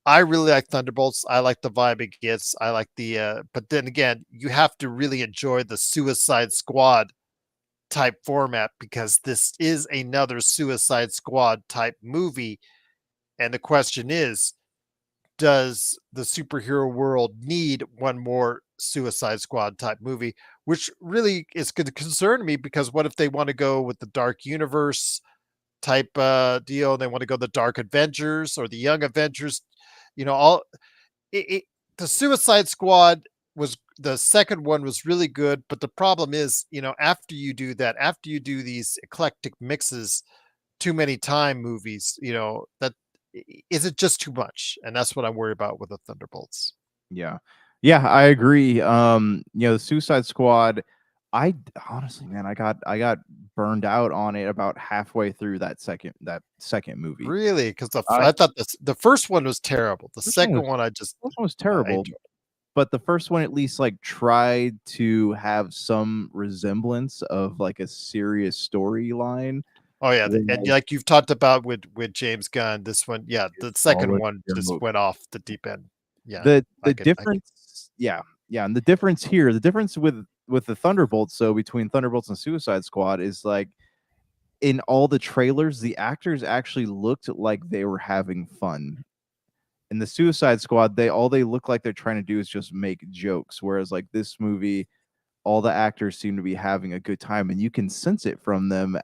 I really like Thunderbolts. I like the vibe it gets. I like but then again, you have to really enjoy the Suicide Squad type format, because this is another Suicide Squad type movie. And the question is, does the superhero world need one more Suicide Squad type movie? Which really is going to concern me, because what if they want to go with the Dark Universe type deal? They want to go the Dark Avengers or the Young Avengers, all it the Suicide Squad was, the second one was really good, but the problem is, after you do that, after you do these eclectic mixes too many time movies, that is it just too much, and that's what I'm worried about with the Thunderbolts. Yeah. Yeah, I agree. The Suicide Squad, honestly, man, I got burned out on it about halfway through that second movie. Really? Because I I thought the first one was terrible. The First one second was one, first one was I terrible, enjoyed. but the first one at least like tried to have some resemblance of like a serious storyline. Oh yeah, and Whereas like you've talked about with James Gunn, this one, yeah, the all second of one just jokes. went off the deep end. Yeah, The I could. difference, yeah, and the difference here, the difference with the Thunderbolts, so between Thunderbolts and Suicide Squad, is like in all the trailers, the actors actually looked like they were having fun. In the Suicide Squad, they look like they're trying to do is just make jokes, whereas like this movie, all the actors seem to be having a good time, and you can sense it from them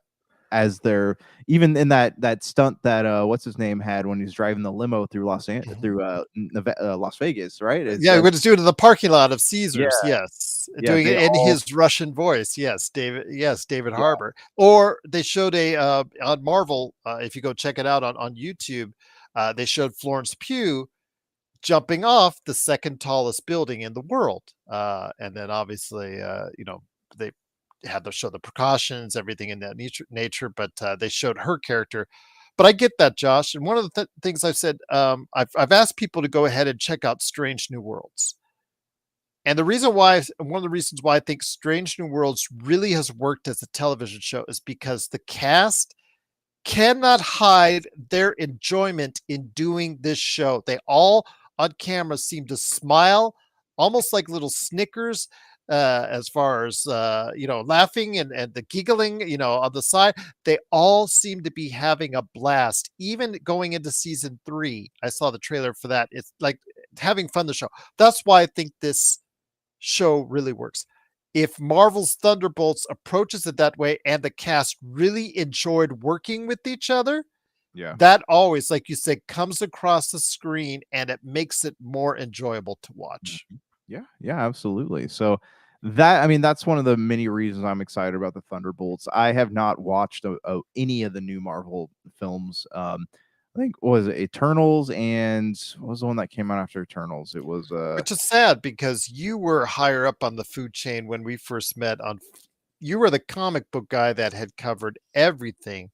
as they're even in that stunt that what's his name had when he was driving the limo through Las Vegas, right? It's Yeah, what he's doing in the parking lot of Caesars. yeah, Yes, yeah, doing they it in all his Russian voice. Yes, David. Yes, David yeah, Harbour. Or they showed a on Marvel. If you go check it out on YouTube, they showed Florence Pugh jumping off the second tallest building in the world. And then obviously, they had to show the precautions, everything in that nature, but they showed her character. But I get that, Josh. And one of the things I've said, I've asked people to go ahead and check out Strange New Worlds. And one of the reasons why I think Strange New Worlds really has worked as a television show is because the cast cannot hide their enjoyment in doing this show. They all on camera seem to smile, almost like little snickers, as far as laughing and the giggling, on the side. They all seem to be having a blast. Even going into season 3, I saw the trailer for that. It's like having fun. The show. That's why I think this show really works. If Marvel's Thunderbolts approaches it that way and the cast really enjoyed working with each other, yeah. that always, like you said, comes across the screen and it makes it more enjoyable to watch. Mhm. Yeah, yeah, absolutely. So that I mean, that's one of the many reasons I'm excited about the Thunderbolts. I have not watched any of the new Marvel films. I think what was it Eternals and what was the one that came out after Eternals? It was Which is sad because you were higher up on the food chain when we first met you were the comic book guy that had covered everything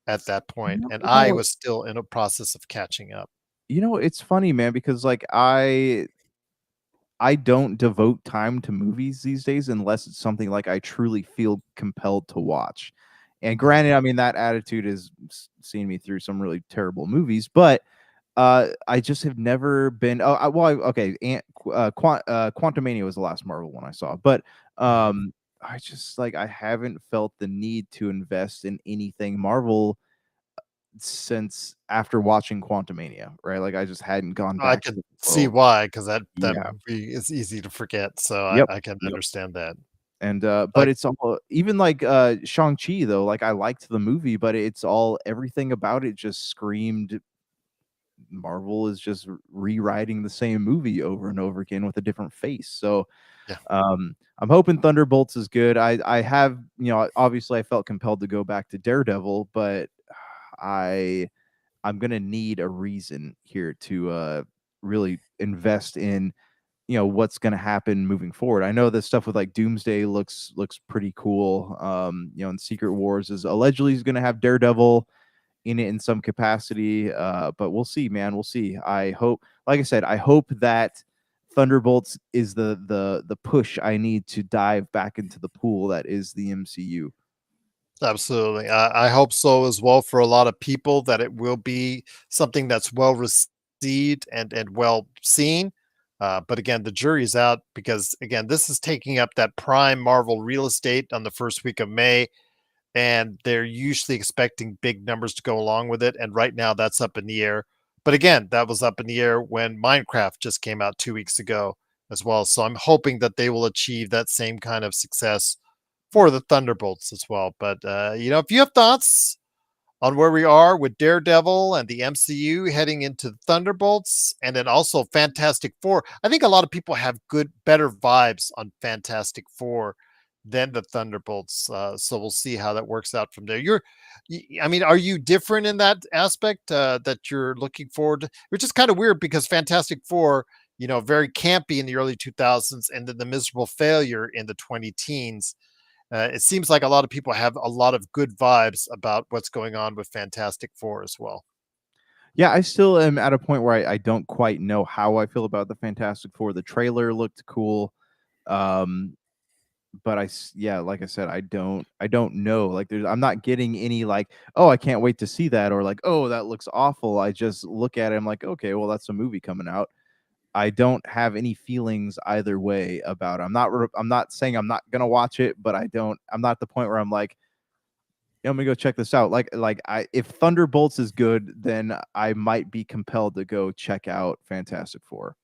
at that point, no, and you I know, was still in a process of catching up. it's funny, man, because like I don't devote time to movies these days unless it's something like I truly feel compelled to watch. And Mhm. granted, I mean that attitude has seen me through some really terrible movies, but I just have never been. Oh, okay. Quantumania was the last Marvel one I saw, but Mhm. I just like I haven't felt the need to invest in anything Marvel since after watching Quantumania, right? Like I just hadn't gone I back to could the see world. why, because that Yeah. movie is easy to forget, so Yep. I can Yep. understand that. And but Like, it's all even like Shang-Chi though, like I liked the movie, but it's all everything about it just screamed Marvel is just rewriting the same movie over and over again with a different face. So yeah, I'm hoping Thunderbolts is good. I have, obviously I felt compelled to go back to Daredevil, but I I'm gonna need a reason here to really invest in what's going to happen moving forward. I know this stuff with like Doomsday looks pretty cool. And Secret Wars is allegedly he's going to have Daredevil in it in some capacity. But we'll see, man. We'll see. I hope, like I said, I hope that Thunderbolts is the push I need to dive back into the pool that is the MCU. absolutely. I hope so as well for a lot of people that it will be something that's well received and well seen. But again, the jury's out because again, this is taking up that prime Marvel real estate on the first week of May, and they're usually expecting big numbers to go along with it. And right now, that's up in the air. But again, that was up in the air when Minecraft just came out 2 weeks ago as well. So I'm hoping that they will achieve that same kind of success for the Thunderbolts as well. But if you have thoughts on where we are with Daredevil and the MCU heading into Thunderbolts and then also Fantastic Four. I think a lot of people have better vibes on Fantastic Four than the Thunderbolts. So we'll see how that works out from there. I mean, are you different in that aspect that you're looking forward to? Which is kind of weird because Fantastic Four, very campy in the early 2000s and then the miserable failure in the 20 teens. It seems like a lot of people have a lot of good vibes about what's going on with Fantastic Four as well. Yeah, I still am at a point where I don't quite know how I feel about the Fantastic Four. The trailer looked cool. Um, but yeah, like I said, I don't know. Like I'm not getting any like, oh, I can't wait to see that, or like, oh, that looks awful. I just look at it, I'm like, okay, well, that's a movie coming out. I don't have any feelings either way about it. I'm not saying I'm not gonna watch it, but I'm not at the point where I'm like, yeah, I'm gonna go check this out. Like I if Thunderbolts is good, then I might be compelled to go check out Fantastic Four.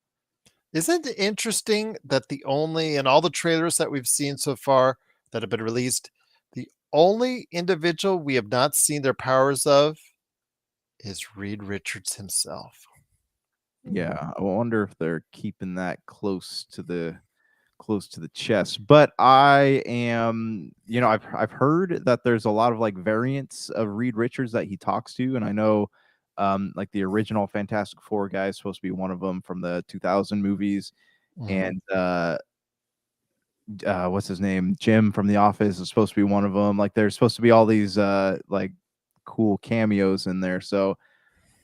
Isn't it interesting that the only, in all the trailers that we've seen so far that have been released, the only individual we have not seen their powers of is Reed Richards himself. Yeah, I wonder if they're keeping that close to the chest. But I am, I've heard that there's a lot of like variants of Reed Richards that he talks to, and I know like the original Fantastic Four guy is supposed to be one of them from the 2000 movies, Mhm. and what's his name? Jim from The Office is supposed to be one of them. Like there's supposed to be all these like cool cameos in there. So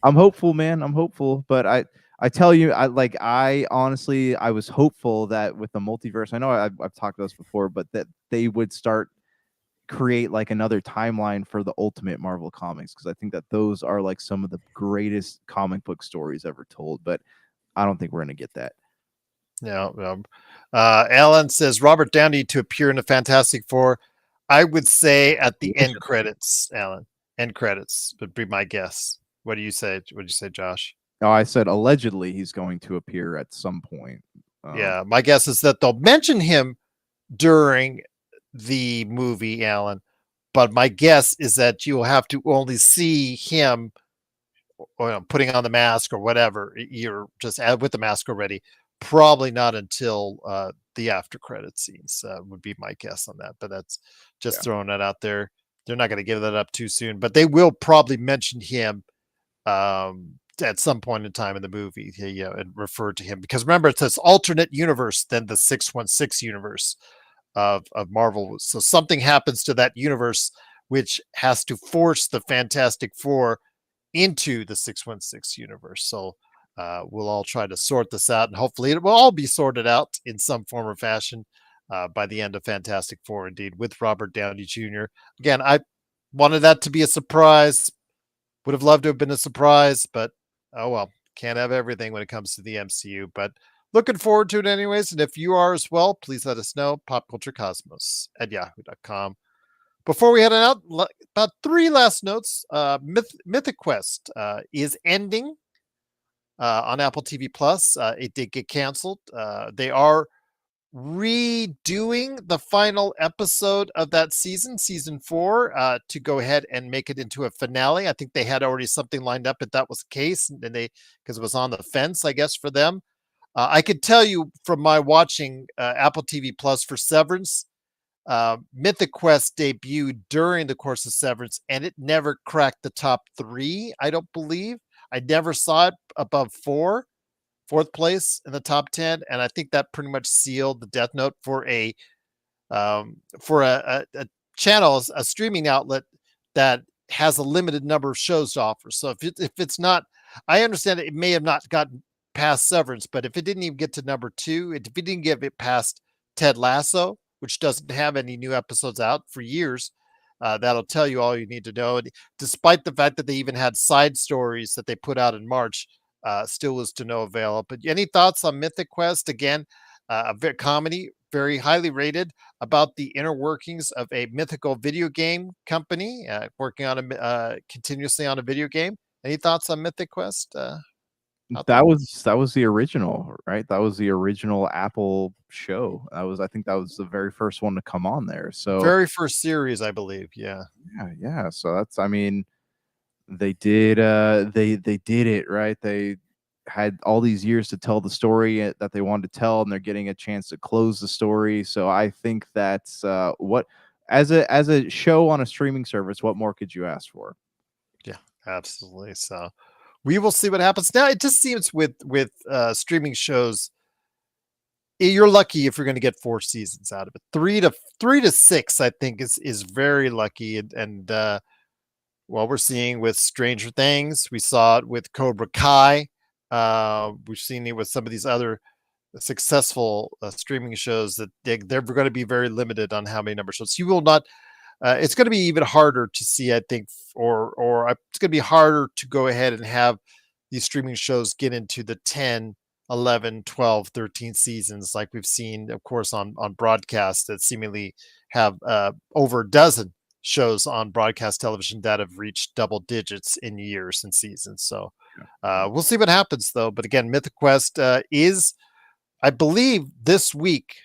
I'm hopeful, man. I'm hopeful, but I tell you, I honestly I was hopeful that with the multiverse, I know I've talked about this before, but that they would start create like another timeline for the Ultimate Marvel comics, because I think that those are like some of the greatest comic book stories ever told. But I don't think we're gonna get that. Yeah. Alan says Robert Downey to appear in the Fantastic Four. I would say at the end credits, Alan. End credits would be my guess. What do you say? What do you say, Josh? No, I said allegedly he's going to appear at some point. Yeah, my guess is that they'll mention him during the movie, Alan. But my guess is that you'll have to only see him or putting on the mask or whatever. You're just with the mask already. Probably not until the after credit scenes would be my guess on that. But that's just throwing that out there. They're not going to give that up too soon, but they will probably mention him at some point in time in the movie, and refer to him, because remember, it's this alternate universe than the 616 universe of Marvel. So something happens to that universe which has to force the Fantastic Four into the 616 universe. So we'll all try to sort this out, and hopefully it will all be sorted out in some form or fashion by the end of Fantastic Four, indeed, with Robert Downey Jr. Again, I wanted that to be a surprise. Would have loved to have been a surprise, but oh well, can't have everything when it comes to the MCU. But looking forward to it anyways. And if you are as well, please let us know. Popculturecosmos@yahoo.com. Before we head on out, about three last notes. Mythic Quest is ending on Apple TV Plus. It did get canceled. They are redoing the final episode of that season 4, to go ahead and make it into a finale. I think they had already something lined up if that was the case, and they, because it was on the fence, I guess, for them. I could tell you from my watching Apple TV Plus for Severance, Mythic Quest debuted during the course of Severance, and it never cracked the top 3. I don't believe. I never saw it above 4th place in the top 10, and I think that pretty much sealed the death note for a channel, a streaming outlet that has a limited number of shows to offer. So if it's not, I understand it may have not gotten past Severance, but if it didn't even get to number 2, if it didn't get it past Ted Lasso, which doesn't have any new episodes out for years, that'll tell you all you need to know. And despite the fact that they even had side stories that they put out in March, still was to no avail. But any thoughts on Mythic Quest? Again, a comedy, very highly rated, about the inner workings of a mythical video game company working on continuously on a video game. Any thoughts on Mythic Quest? That was the original, right? That was the original Apple show. I think that was the very first one to come on there. So very first series, I believe. Yeah. Yeah. So that's, I mean, they did they did it right. They had all these years to tell the story that they wanted to tell, and they're getting a chance to close the story. So I think that's what, as a show on a streaming service, what more could you ask for? Yeah, absolutely. So we will see what happens. Now it just seems with streaming shows, you're lucky if you're going to get 4 seasons out of it. 3 to 6, I think, is very lucky. And what we're seeing with Stranger Things, we saw it with Cobra Kai. We've seen it with some of these other successful streaming shows that they're going to be very limited on how many number shows. You will not. It's going to be even harder to see, I think, or it's going to be harder to go ahead and have these streaming shows get into the 10, 11, 12, 13 seasons like we've seen, of course, on broadcast that seemingly have over a dozen shows on broadcast television that have reached double digits in years and seasons. So we'll see what happens, though. But again, Mythic Quest is I believe this week,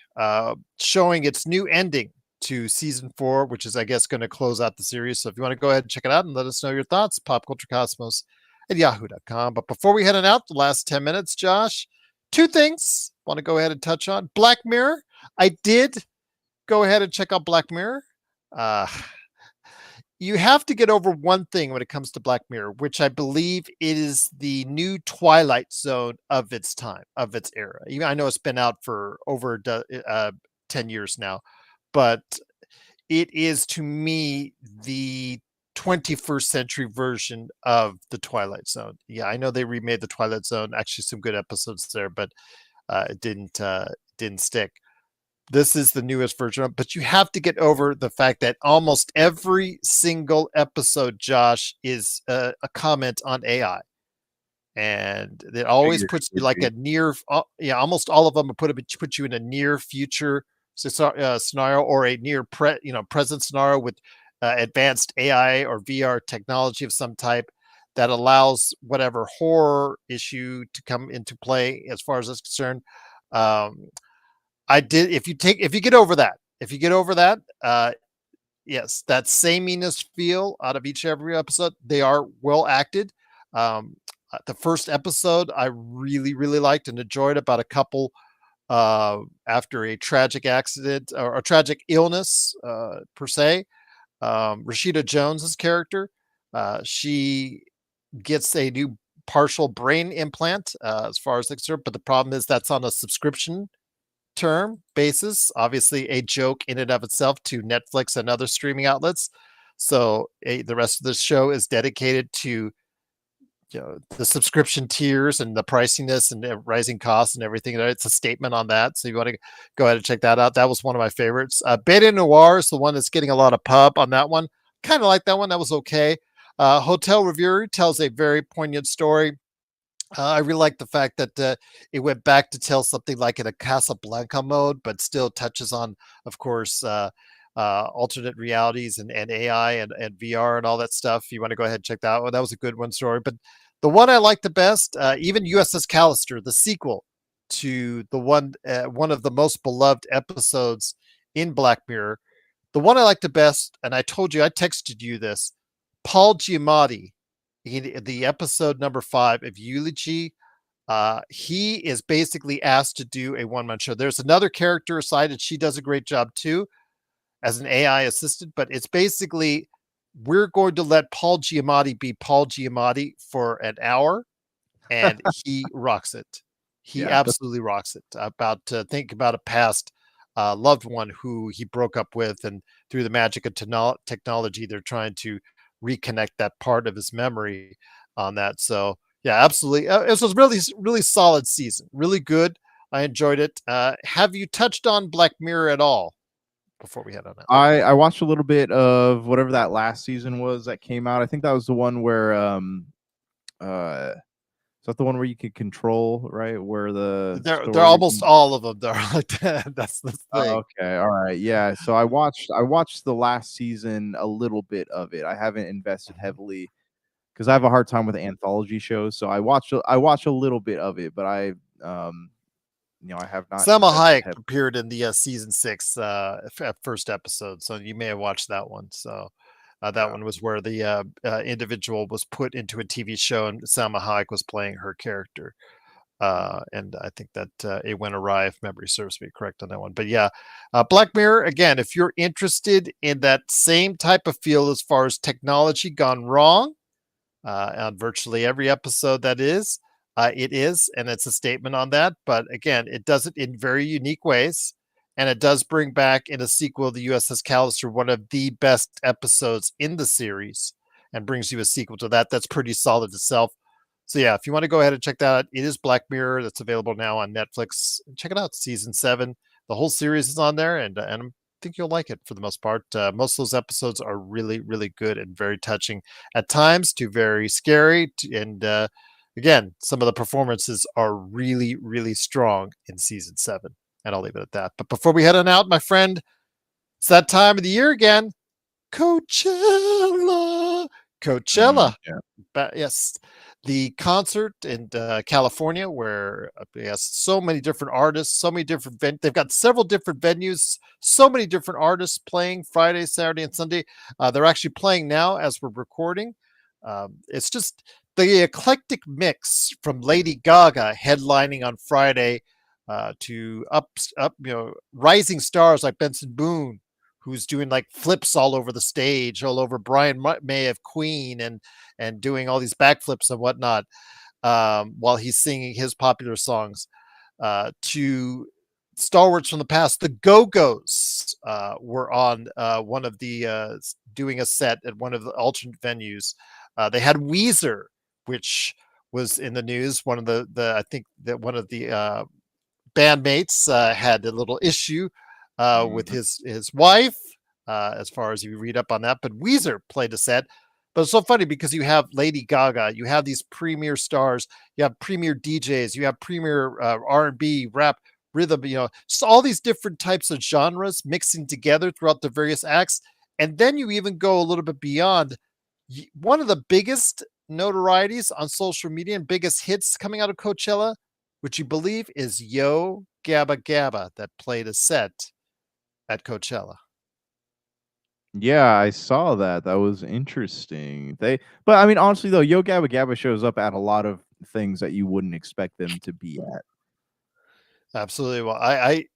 showing its new ending to season 4, which is, I guess, going to close out the series. So if you want to go ahead and check it out and let us know your thoughts, popculturecosmos at yahoo.com. But before we head on out, the last 10 minutes, Josh, two things I want to go ahead and touch on. Black Mirror. I did go ahead and check out Black Mirror. You have to get over one thing when it comes to Black Mirror, which I believe is the new Twilight Zone of its time, of its era. Even I know it's been out for over 10 years now, but it is to me the 21st century version of the Twilight Zone. Yeah, I know they remade the Twilight Zone. Actually, some good episodes there, but it didn't stick. This is the newest version, but you have to get over the fact that almost every single episode, Josh, is a comment on AI, and it always puts you like a near. Almost all of them put you in a near future scenario or a near present scenario with advanced AI or VR technology of some type that allows whatever horror issue to come into play as far as that's concerned. If you get over that, yes, that sameness feel out of every episode, they are well acted. The first episode I really, really liked and enjoyed, about a couple after a tragic accident or a tragic illness, per se. Rashida Jones's character, she gets a new partial brain implant, as far as concerned, but the problem is that's on a subscription term basis, obviously a joke in and of itself to Netflix and other streaming outlets. So the rest of the show is dedicated to the subscription tiers and the priciness and rising costs and everything. It's a statement on that. So you want to go ahead and check that out. That was one of my favorites. Beta Noir is the one that's getting a lot of pub on that one. Kind of like that one. That was okay. Hotel Review tells a very poignant story. I really like the fact that it went back to tell something like in a Casablanca mode, but still touches on, of course, alternate realities and AI and VR and all that stuff. You want to go ahead and check that out. That was a good one story. But the one I like the best, even USS Callister, the sequel to the one of the most beloved episodes in Black Mirror, the one I like the best, and I told you, I texted you this, Paul Giamatti, the episode number 5 of Eulogy, he is basically asked to do a one-man show. There's another character aside, and she does a great job too as an AI assistant, but it's basically, we're going to let Paul Giamatti be Paul Giamatti for an hour, and he rocks it. He absolutely rocks it. Think about a past loved one who he broke up with, and through the magic of technology, they're trying to reconnect that part of his memory on that. So yeah, absolutely. It was a really, really solid season. Really good. I enjoyed it. Have you touched on Black Mirror at all before we head on out? I watched a little bit of whatever that last season was that came out. I think that was the one where is that the one where you could control, right? Where they're almost all of them. They're like that. That's the thing. Okay, all right, yeah. So I watched the last season, a little bit of it. I haven't invested heavily because I have a hard time with anthology shows. So I watched a little bit of it, but I have not. Salma Hayek appeared in the season 6 first episode, so you may have watched that one. So that one was where the individual was put into a TV show, and Salma Hayek was playing her character. And I think that it went awry, if memory serves me correct on that one. But yeah, Black Mirror, again, if you're interested in that same type of feel as far as technology gone wrong, on virtually every episode that is, it is, and it's a statement on that. But again, it does it in very unique ways. And it does bring back in a sequel, the USS Callister, one of the best episodes in the series, and brings you a sequel to that. That's pretty solid itself. So yeah, if you want to go ahead and check that out, it is Black Mirror. That's available now on Netflix. Check it out. Season 7. The whole series is on there, and I think you'll like it for the most part. Most of those episodes are really, really good and very touching at times, to very scary. And again, some of the performances are really, really strong in season 7. And I'll leave it at that. But before we head on out, my friend, it's that time of the year again. Coachella. Yeah. Yes. the concert in California, where yes, so many different artists, so many different they've got several different venues, so many different artists playing Friday, Saturday, and Sunday. They're actually playing now as we're recording. It's just the eclectic mix from Lady Gaga headlining on Friday to up rising stars like Benson Boone, who's doing like flips all over the stage, all over Brian May of Queen, and doing all these backflips and whatnot while he's singing his popular songs. To stalwarts from the past, the Go-Go's were on one of the doing a set at one of the alternate venues. They had Weezer, which was in the news. One of the I think that one of the bandmates had a little issue with his wife, as far as you read up on that. But Weezer played a set. But it's so funny because you have Lady Gaga, you have these premier stars, you have premier DJs, you have premier R&B, rap, rhythm, so all these different types of genres mixing together throughout the various acts. And then you even go a little bit beyond. One of the biggest notorieties on social media and biggest hits coming out of Coachella, which you believe is Yo Gabba Gabba, that played a set at Coachella. Yeah, I saw that. That was interesting. But I mean, honestly though, Yo Gabba Gabba shows up at a lot of things that you wouldn't expect them to be at. Absolutely. Well, I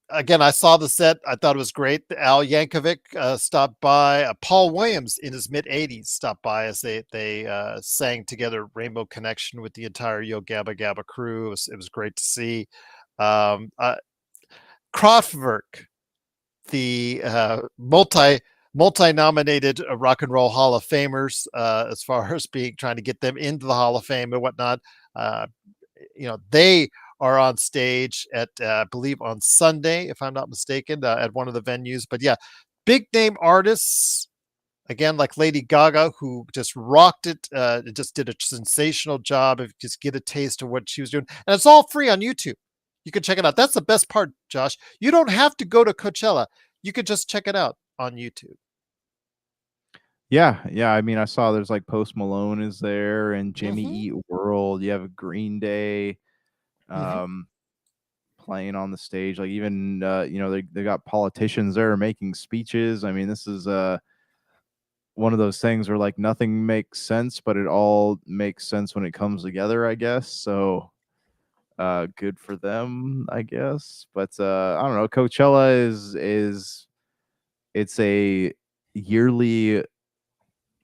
saw the set. I thought it was great. Al Yankovic stopped by. Paul Williams in his mid 80s stopped by as they sang together "Rainbow Connection" with the entire Yo Gabba Gabba crew. It was great to see. Kraftwerk, the multi-nominated Rock and Roll Hall of Famers, as far as trying to get them into the Hall of Fame and whatnot. They are on stage at I believe on Sunday, if I'm not mistaken, at one of the venues. But yeah, big name artists again, like Lady Gaga, who just rocked it, just did a sensational job of just get a taste of what she was doing, and it's all free on YouTube. You can check it out. That's the best part, Josh. You don't have to go to Coachella. You could just check it out on YouTube. Yeah, yeah. I mean, I saw there's like Post Malone is there and Jimmy Mhm. Eat World. You have Green Day Mhm. playing on the stage. Like even they got politicians there making speeches. I mean, this is one of those things where like nothing makes sense, but it all makes sense when it comes together, I guess. So good for them, I guess. But I don't know. Coachella is it's a yearly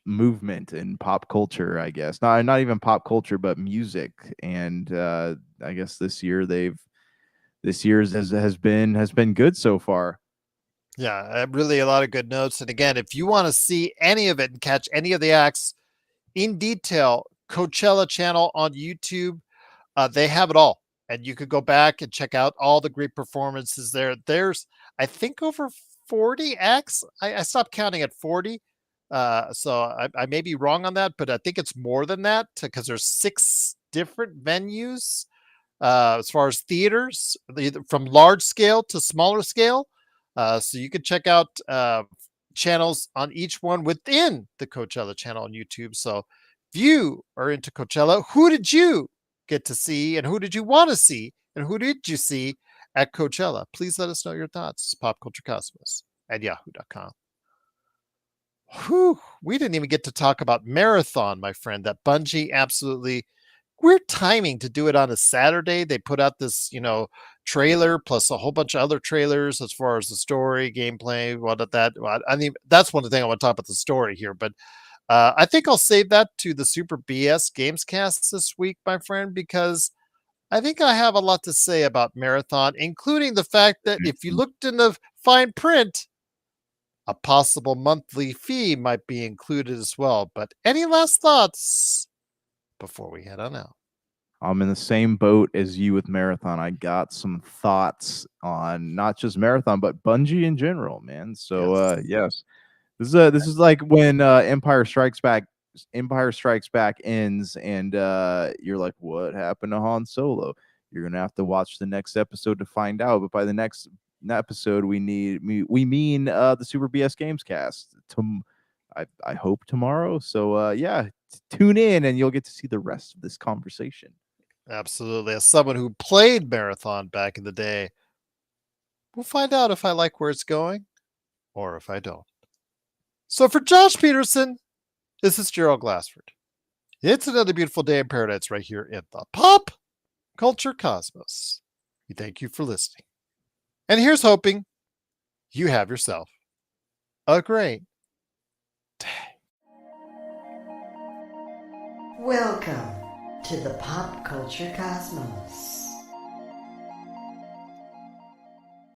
movement in pop culture, I guess. Not even pop culture, but music. And I guess this year's has been good so far. Yeah, really a lot of good notes. And again, if you want to see any of it and catch any of the acts in detail, Coachella channel on YouTube, they have it all. And you could go back and check out all the great performances there. There's, I think, over 40 acts. I stopped counting at 40. So I may be wrong on that, but I think it's more than that because there's 6 different venues as far as theaters, from large scale to smaller scale. So you can check out channels on each one within the Coachella channel on YouTube. So if you are into Coachella, who did you get to see and who did you want to see and who did you see at Coachella? Please let us know your thoughts. PopCultureCosmos at yahoo.com. Whew, we didn't even get to talk about Marathon, my friend, that Bungie absolutely weird timing to do it on a Saturday. They put out this, trailer plus a whole bunch of other trailers as far as the story, gameplay, I mean, that's one of the things I want to talk about the story here, but I think I'll save that to the Super BS Gamescast this week, my friend, because I think I have a lot to say about Marathon, including the fact that if you looked in the fine print, a possible monthly fee might be included as well. But any last thoughts before we head on out? I'm in the same boat as you with Marathon. I got some thoughts on not just Marathon, but Bungie in general, man. So Yes. yes. This is like when Empire Strikes Back ends and you're like, what happened to Han Solo? You're gonna have to watch the next episode to find out. But by the next episode, we mean the Super BS Games cast. I hope tomorrow. So yeah, tune in and you'll get to see the rest of this conversation. Absolutely. As someone who played Marathon back in the day, we'll find out if I like where it's going or if I don't. So for Josh Peterson, this is Gerald Glassford. It's another beautiful day in paradise right here in the Pop Culture Cosmos. We thank you for listening. And here's hoping you have yourself a great day. Welcome to the Pop Culture Cosmos.